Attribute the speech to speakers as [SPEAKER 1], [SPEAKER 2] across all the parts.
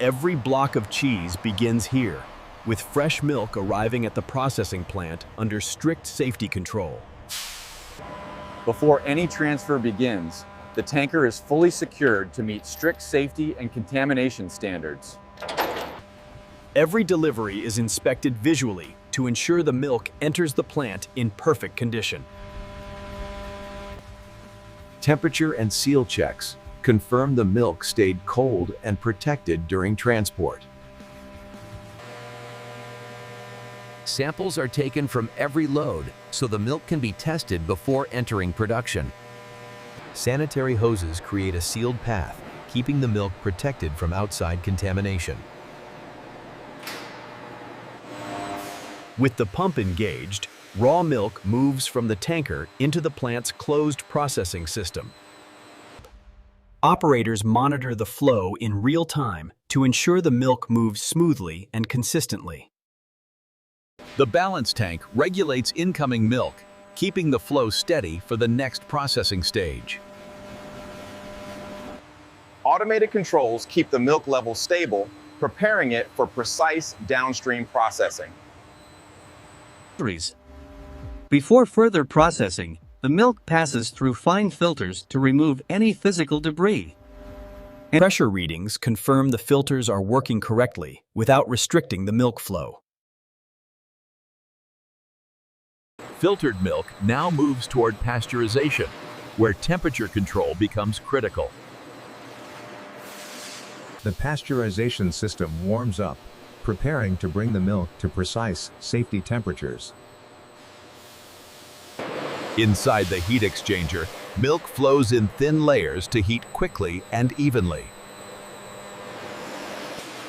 [SPEAKER 1] Every block of cheese begins here, with fresh milk arriving at the processing plant under strict safety control.
[SPEAKER 2] Before any transfer begins, the tanker is fully secured to meet strict safety and contamination standards.
[SPEAKER 1] Every delivery is inspected visually to ensure the milk enters the plant in perfect condition.
[SPEAKER 3] Temperature and seal checks confirm the milk stayed cold and protected during transport.
[SPEAKER 4] Samples are taken from every load so the milk can be tested before entering production. Sanitary hoses create a sealed path, keeping the milk protected from outside contamination.
[SPEAKER 1] With the pump engaged, raw milk moves from the tanker into the plant's closed processing system. Operators monitor the flow in real time to ensure the milk moves smoothly and consistently.
[SPEAKER 5] The balance tank regulates incoming milk, keeping the flow steady for the next processing stage.
[SPEAKER 2] Automated controls keep the milk level stable, preparing it for precise downstream processing.
[SPEAKER 6] Before further processing, the milk passes through fine filters to remove any physical debris.
[SPEAKER 1] Pressure readings confirm the filters are working correctly without restricting the milk flow.
[SPEAKER 5] Filtered milk now moves toward pasteurization, where temperature control becomes critical.
[SPEAKER 7] The pasteurization system warms up, preparing to bring the milk to precise safety temperatures.
[SPEAKER 5] Inside the heat exchanger, milk flows in thin layers to heat quickly and evenly.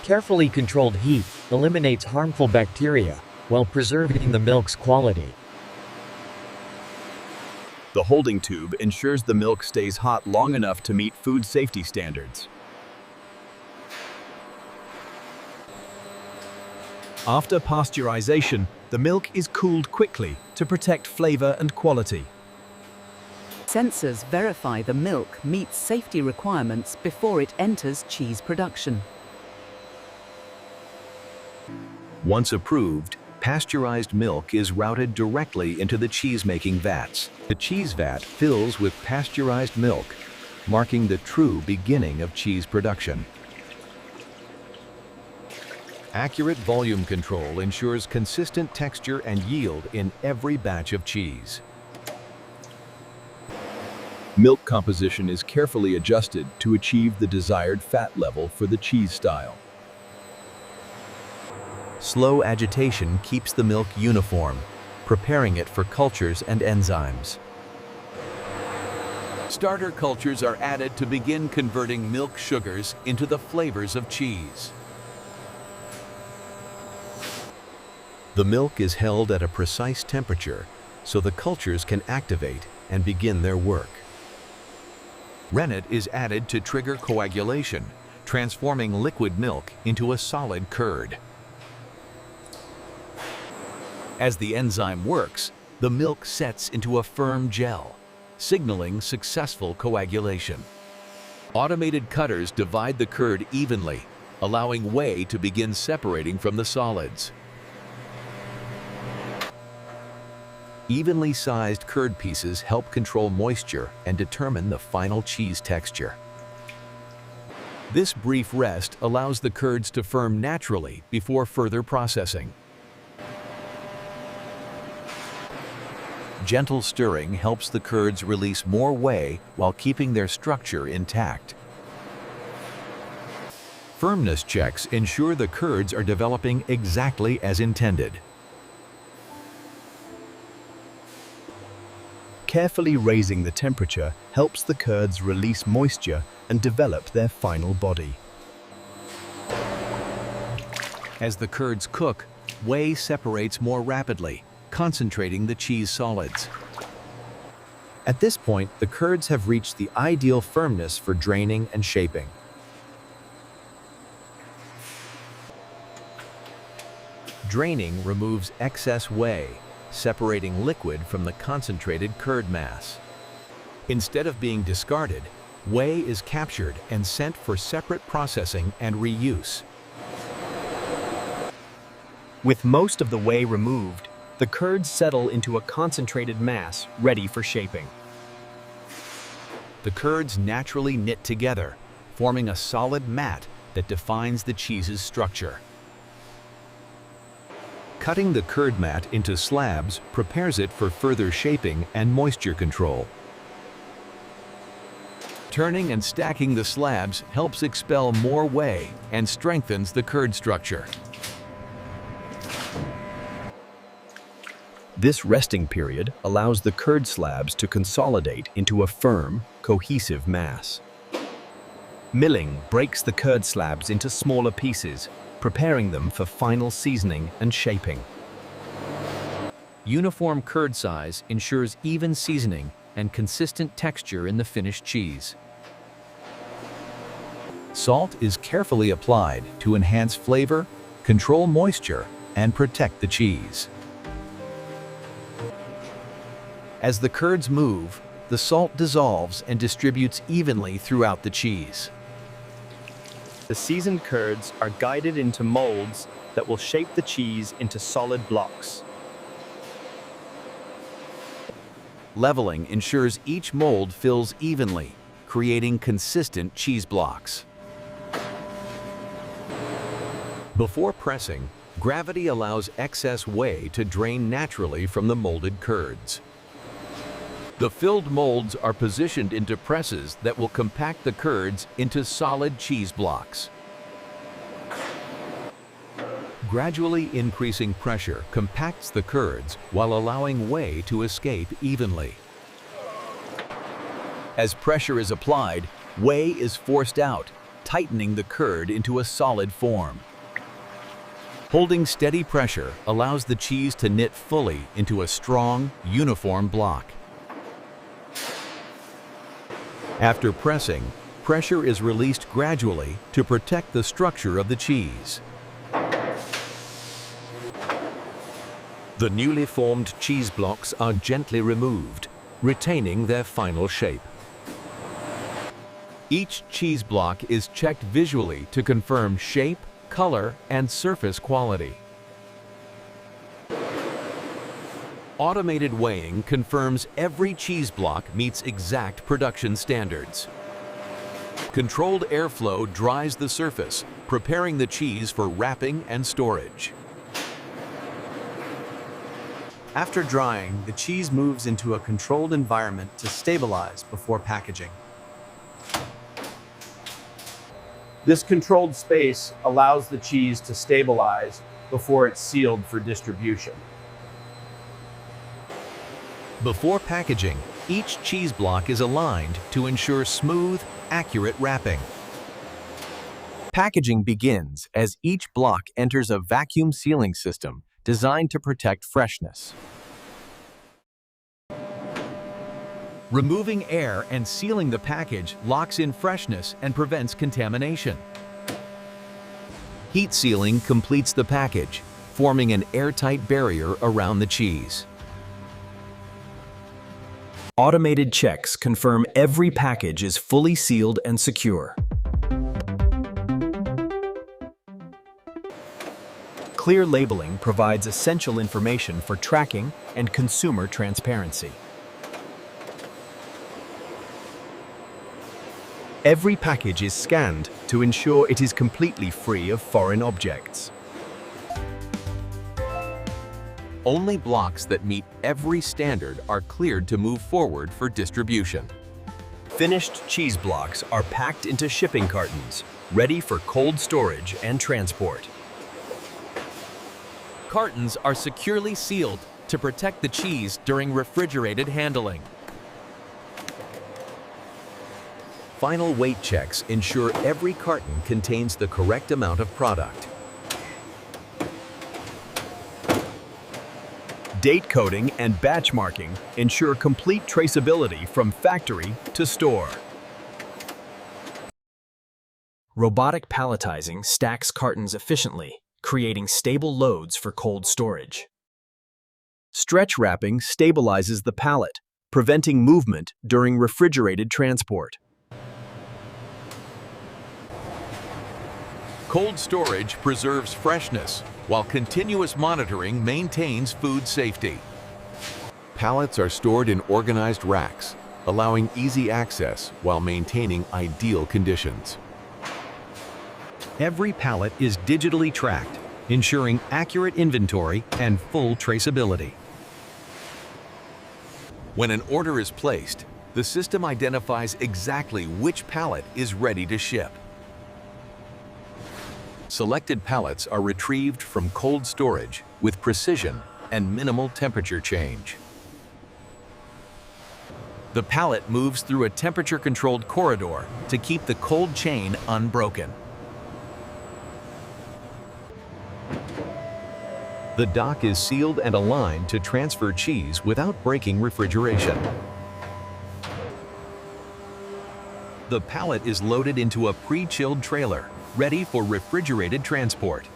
[SPEAKER 8] Carefully controlled heat eliminates harmful bacteria while preserving the milk's quality.
[SPEAKER 1] The holding tube ensures the milk stays hot long enough to meet food safety standards. After pasteurization, the milk is cooled quickly to protect flavor and quality.
[SPEAKER 9] Sensors verify the milk meets safety requirements before it enters cheese production.
[SPEAKER 3] Once approved, pasteurized milk is routed directly into the cheese-making vats. The cheese vat fills with pasteurized milk, marking the true beginning of cheese production. Accurate volume control ensures consistent texture and yield in every batch of cheese.
[SPEAKER 5] Milk composition is carefully adjusted to achieve the desired fat level for the cheese style.
[SPEAKER 4] Slow agitation keeps the milk uniform, preparing it for cultures and enzymes.
[SPEAKER 5] Starter cultures are added to begin converting milk sugars into the flavors of cheese.
[SPEAKER 3] The milk is held at a precise temperature so the cultures can activate and begin their work.
[SPEAKER 4] Rennet is added to trigger coagulation, transforming liquid milk into a solid curd. As the enzyme works, the milk sets into a firm gel, signaling successful coagulation. Automated cutters divide the curd evenly, allowing whey to begin separating from the solids. Evenly sized curd pieces help control moisture and determine the final cheese texture. This brief rest allows the curds to firm naturally before further processing. Gentle stirring helps the curds release more whey while keeping their structure intact. Firmness checks ensure the curds are developing exactly as intended.
[SPEAKER 1] Carefully raising the temperature helps the curds release moisture and develop their final body.
[SPEAKER 4] As the curds cook, whey separates more rapidly, concentrating the cheese solids.
[SPEAKER 3] At this point, the curds have reached the ideal firmness for draining and shaping. Draining removes excess whey, separating liquid from the concentrated curd mass. Instead of being discarded,
[SPEAKER 4] Whey is captured and sent for separate processing and reuse.
[SPEAKER 1] With most of the whey removed, the curds settle into a concentrated mass ready for shaping.
[SPEAKER 4] The curds naturally knit together, forming a solid mat that defines the cheese's structure. Cutting the curd mat into slabs prepares it for further shaping and moisture control. Turning and stacking the slabs helps expel more whey and strengthens the curd structure.
[SPEAKER 1] This resting period allows the curd slabs to consolidate into a firm, cohesive mass. Milling breaks the curd slabs into smaller pieces, preparing them for final seasoning and shaping.
[SPEAKER 10] Uniform curd size ensures even seasoning and consistent texture in the finished cheese.
[SPEAKER 4] Salt is carefully applied to enhance flavor, control moisture, and protect the cheese. As the curds move, the salt dissolves and distributes evenly throughout the cheese.
[SPEAKER 1] The seasoned curds are guided into molds that will shape the cheese into solid blocks.
[SPEAKER 4] Leveling ensures each mold fills evenly, creating consistent cheese blocks. Before pressing, gravity allows excess whey to drain naturally from the molded curds. The filled molds are positioned into presses that will compact the curds into solid cheese blocks. Gradually increasing pressure compacts the curds while allowing whey to escape evenly. As pressure is applied, whey is forced out, tightening the curd into a solid form. Holding steady pressure allows the cheese to knit fully into a strong, uniform block. After pressing, pressure is released gradually to protect the structure of the cheese. The newly formed cheese blocks are gently removed, retaining their final shape. Each cheese block is checked visually to confirm shape, color, and surface quality. Automated weighing confirms every cheese block meets exact production standards. Controlled airflow dries the surface, preparing the cheese for wrapping and storage.
[SPEAKER 1] After drying, the cheese moves into a controlled environment to stabilize before packaging.
[SPEAKER 2] This controlled space allows the cheese to stabilize before it's sealed for distribution.
[SPEAKER 4] Before packaging, each cheese block is aligned to ensure smooth, accurate wrapping. Packaging begins as each block enters a vacuum sealing system designed to protect freshness. Removing air and sealing the package locks in freshness and prevents contamination. Heat sealing completes the package, forming an airtight barrier around the cheese.
[SPEAKER 1] Automated checks confirm every package is fully sealed and secure. Clear labeling provides essential information for tracking and consumer transparency. Every package is scanned to ensure it is completely free of foreign objects.
[SPEAKER 4] Only blocks that meet every standard are cleared to move forward for distribution.
[SPEAKER 1] Finished cheese blocks are packed into shipping cartons, ready for cold storage and transport.
[SPEAKER 10] Cartons are securely sealed to protect the cheese during refrigerated handling.
[SPEAKER 4] Final weight checks ensure every carton contains the correct amount of product.
[SPEAKER 1] Date coding and batch marking ensure complete traceability from factory to store. Robotic palletizing stacks cartons efficiently, creating stable loads for cold storage. Stretch wrapping stabilizes the pallet, preventing movement during refrigerated transport.
[SPEAKER 4] Cold storage preserves freshness, while continuous monitoring maintains food safety.
[SPEAKER 3] Pallets are stored in organized racks, allowing easy access while maintaining ideal conditions.
[SPEAKER 1] Every pallet is digitally tracked, ensuring accurate inventory and full traceability.
[SPEAKER 4] When an order is placed, the system identifies exactly which pallet is ready to ship. Selected pallets are retrieved from cold storage with precision and minimal temperature change. The pallet moves through a temperature-controlled corridor to keep the cold chain unbroken.
[SPEAKER 1] The dock is sealed and aligned to transfer cheese without breaking refrigeration. The pallet is loaded into a pre-chilled trailer, ready for refrigerated transport.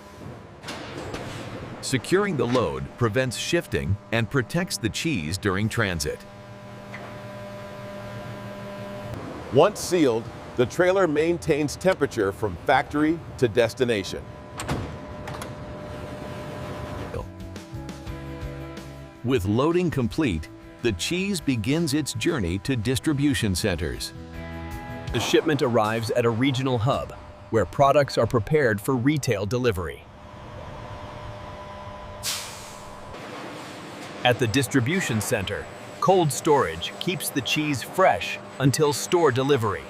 [SPEAKER 1] Securing the load prevents shifting and protects the cheese during transit.
[SPEAKER 11] Once sealed, the trailer maintains temperature from factory to destination.
[SPEAKER 4] With loading complete, the cheese begins its journey to distribution centers.
[SPEAKER 1] The shipment arrives at a regional hub, where products are prepared for retail delivery. At the distribution center, cold storage keeps the cheese fresh until store delivery.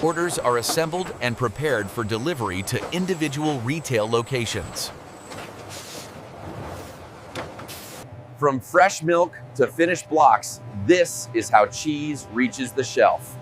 [SPEAKER 4] Orders are assembled and prepared for delivery to individual retail locations.
[SPEAKER 2] From fresh milk to finished blocks, this is how cheese reaches the shelf.